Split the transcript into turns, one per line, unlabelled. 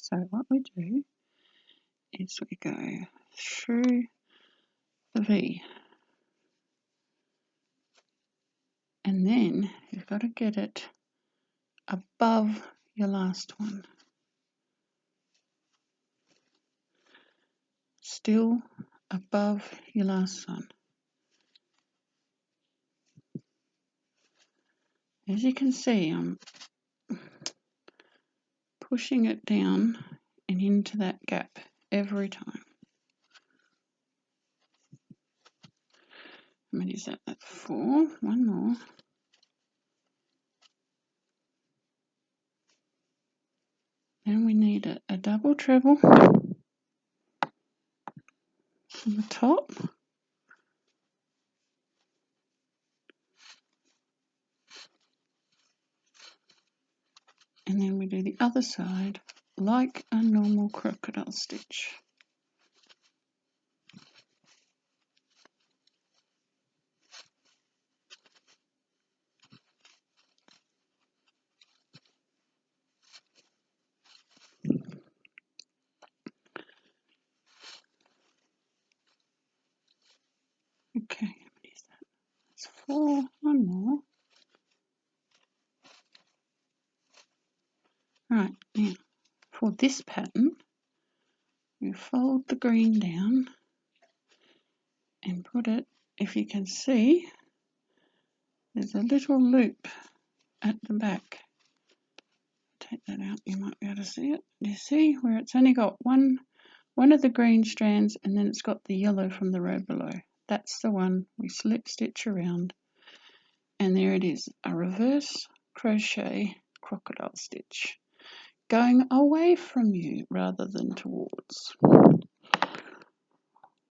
So what we do is we go through the V, and then you've got to get it above your last one. Still above your last one. As you can see, I'm pushing it down and into that gap every time. How many is that? That's 4. One more. Then we need a double treble on the top. And then we do the other side like a normal crocodile stitch. Okay, how many is that? That's 4. One more. Right, now for this pattern, we fold the green down and put it, if you can see, there's a little loop at the back. Take that out, you might be able to see it. Do you see where it's only got one of the green strands and then it's got the yellow from the row below? That's the one we slip stitch around, and there it is, a reverse crochet crocodile stitch, going away from you rather than towards.